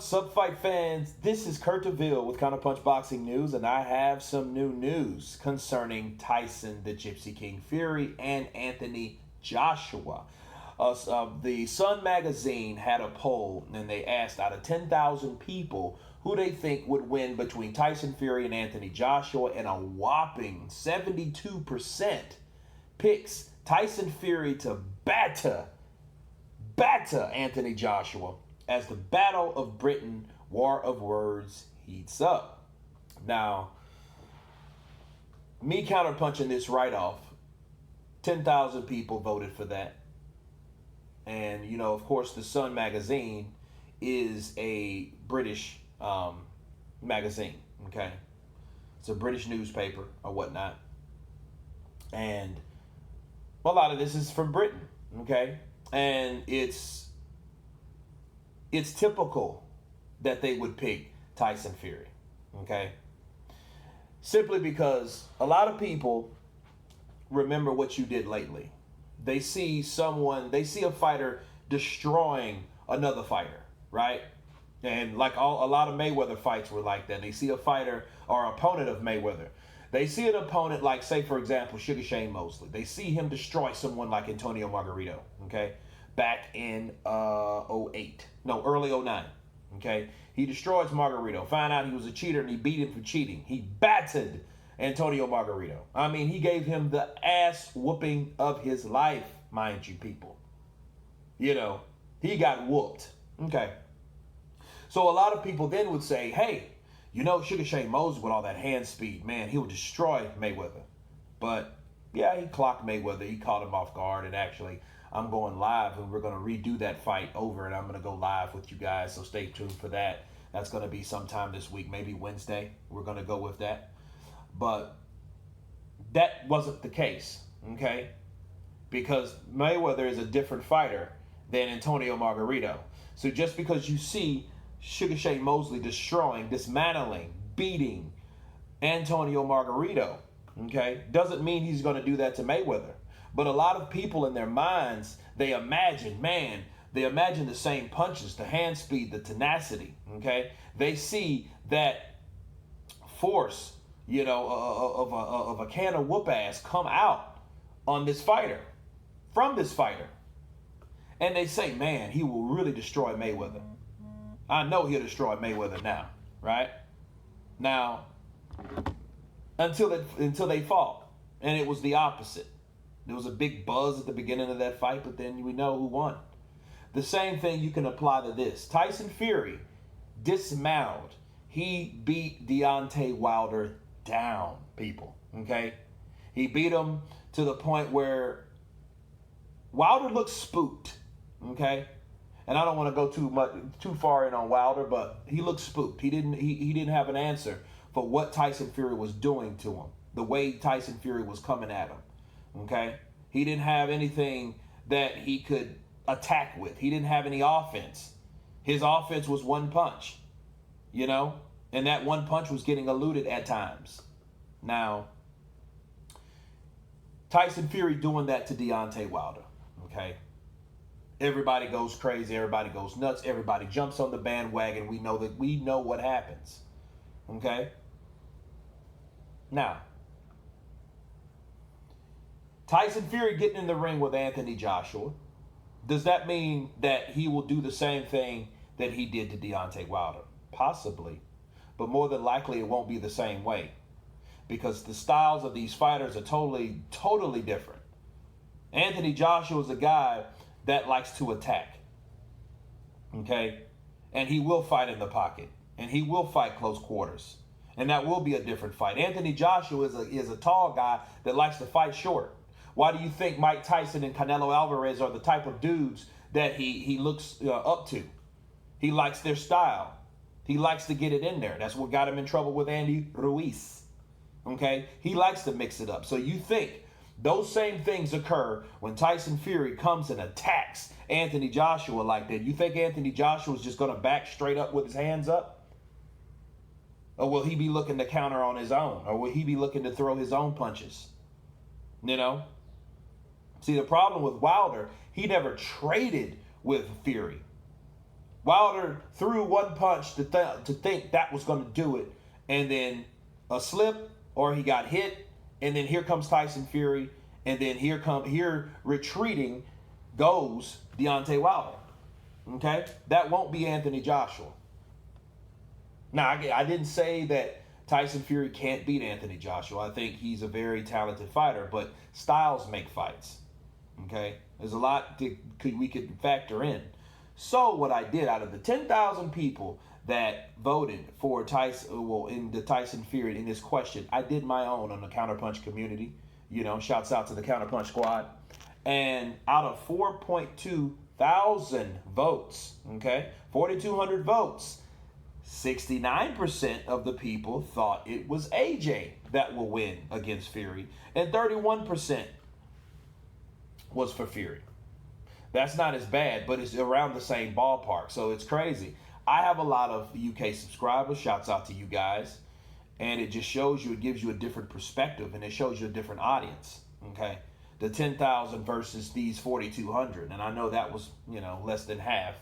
What's up, fight fans? This is Kurt DeVille with Counterpunch Boxing News, and I have some new news concerning Tyson the Gypsy King Fury and Anthony Joshua. The Sun magazine had a poll, and they asked out of 10,000 people who they think would win between Tyson Fury and Anthony Joshua, and a whopping 72% picks Tyson Fury to batter Anthony Joshua as the Battle of Britain War of Words heats up. Now, me counterpunching this right off, 10,000 people voted for that. And, you know, of course, the Sun magazine is a British magazine, okay? It's a British newspaper or whatnot. And a lot of this is from Britain, okay? And it's typical that they would pick Tyson Fury, okay? Simply because a lot of people remember what you did lately. They see a fighter destroying another fighter, right? And like a lot of Mayweather fights were like that. They see a fighter or opponent of Mayweather. They see an opponent like, say, for example, Sugar Shane Mosley. They see him destroy someone like Antonio Margarito, okay? Back in early 09, okay? He destroys Margarito. Found out he was a cheater and he beat him for cheating. He battered Antonio Margarito. I mean, he gave him the ass whooping of his life, mind you, people. You know, he got whooped, okay? So a lot of people then would say, hey, you know, Sugar Shane Mosley with all that hand speed, man, he would destroy Mayweather. But yeah, he clocked Mayweather. He caught him off guard. And actually, I'm going live and we're going to redo that fight over, and I'm going to go live with you guys. So stay tuned for that. That's going to be sometime this week, maybe Wednesday. We're going to go with that. But that wasn't the case, okay? Because Mayweather is a different fighter than Antonio Margarito. So just because you see Sugar Shane Mosley destroying, dismantling, beating Antonio Margarito, okay, doesn't mean he's going to do that to Mayweather. But a lot of people in their minds, they imagine the same punches, the hand speed, the tenacity, okay? They see that force, you know, of a can of whoop ass come out on this fighter, from this fighter. And they say, man, he will really destroy Mayweather. I know he'll destroy Mayweather now, right? Now, until they fought. And it was the opposite. There was a big buzz at the beginning of that fight, but then we know who won. The same thing you can apply to this. Tyson Fury dismounted. He beat Deontay Wilder down, people, okay? He beat him to the point where Wilder looked spooked, okay? And I don't want to go too far in on Wilder, but he looked spooked. He didn't have an answer for what Tyson Fury was doing to him, the way Tyson Fury was coming at him, okay? He didn't have anything that he could attack with. He didn't have any offense. His offense was one punch, you know? And that one punch was getting eluded at times. Now, Tyson Fury doing that to Deontay Wilder, okay? Everybody goes crazy. Everybody goes nuts. Everybody jumps on the bandwagon. We know what happens, okay? Now, Tyson Fury getting in the ring with Anthony Joshua, does that mean that he will do the same thing that he did to Deontay Wilder? Possibly. But more than likely, it won't be the same way, because the styles of these fighters are totally different. Anthony Joshua is a guy that likes to attack, okay? And he will fight in the pocket, and he will fight close quarters, and that will be a different fight. Anthony Joshua is a tall guy that likes to fight short. Why do you think Mike Tyson and Canelo Alvarez are the type of dudes that he looks up to? He likes their style. He likes to get it in there. That's what got him in trouble with Andy Ruiz. Okay? He likes to mix it up. So you think those same things occur when Tyson Fury comes and attacks Anthony Joshua like that? You think Anthony Joshua is just going to back straight up with his hands up? Or will he be looking to counter on his own? Or will he be looking to throw his own punches? You know? See, the problem with Wilder, he never traded with Fury. Wilder threw one punch to think that was going to do it, and then a slip or he got hit, and then here comes Tyson Fury, and then here retreating goes Deontay Wilder. Okay, that won't be Anthony Joshua. Now I didn't say that Tyson Fury can't beat Anthony Joshua. I think he's a very talented fighter, but styles make fights. Okay, there's a lot we could factor in. So what I did, out of the 10,000 people that voted for Tyson, well, in the Tyson Fury in this question, I did my own on the Counterpunch community. You know, shouts out to the Counterpunch squad. And out of 4.2 thousand votes, okay, 4,200 votes, 69% of the people thought it was AJ that will win against Fury, and 31% was for Fury. That's not as bad, but it's around the same ballpark, so it's crazy. I have a lot of UK subscribers. Shouts out to you guys. And it just shows you, it gives you a different perspective, and it shows you a different audience, okay? The 10,000 versus these 4,200. And I know that was, less than half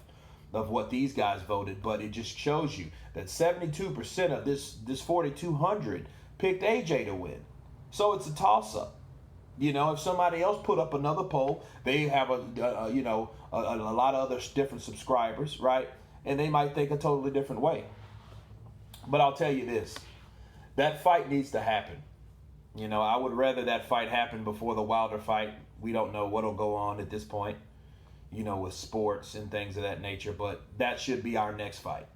of what these guys voted, but it just shows you that 72% of this 4,200 picked AJ to win. So it's a toss-up. If somebody else put up another poll, they have a lot of other different subscribers, right? And they might think a totally different way. But I'll tell you this, that fight needs to happen. I would rather that fight happen before the Wilder fight. We don't know what'll go on at this point, with sports and things of that nature, but that should be our next fight.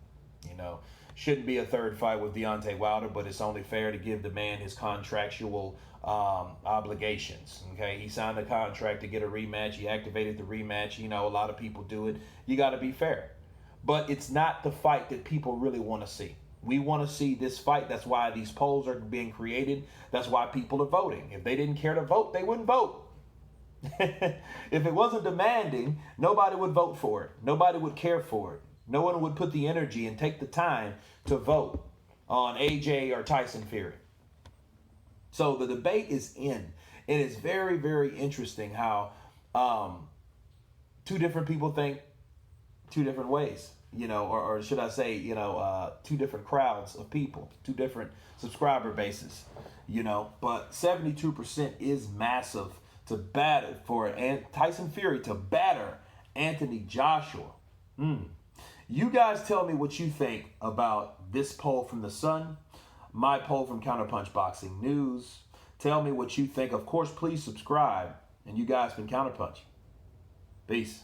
Shouldn't be a third fight with Deontay Wilder, but it's only fair to give the man his contractual obligations. Okay, he signed a contract to get a rematch. He activated the rematch. A lot of people do it. You got to be fair, but it's not the fight that people really want to see. We want to see this fight. That's why these polls are being created. That's why people are voting. If they didn't care to vote, they wouldn't vote. If it wasn't demanding, nobody would vote for it. Nobody would care for it. No one would put the energy and take the time to vote on AJ or Tyson Fury. So the debate is in. It is very, very interesting how two different people think two different ways, or should I say, two different crowds of people, two different subscriber bases, but 72% is massive to batter for Tyson Fury to batter Anthony Joshua. You guys tell me what you think about this poll from The Sun, my poll from Counterpunch Boxing News. Tell me what you think. Of course, please subscribe, and you guys can Counterpunch. Peace.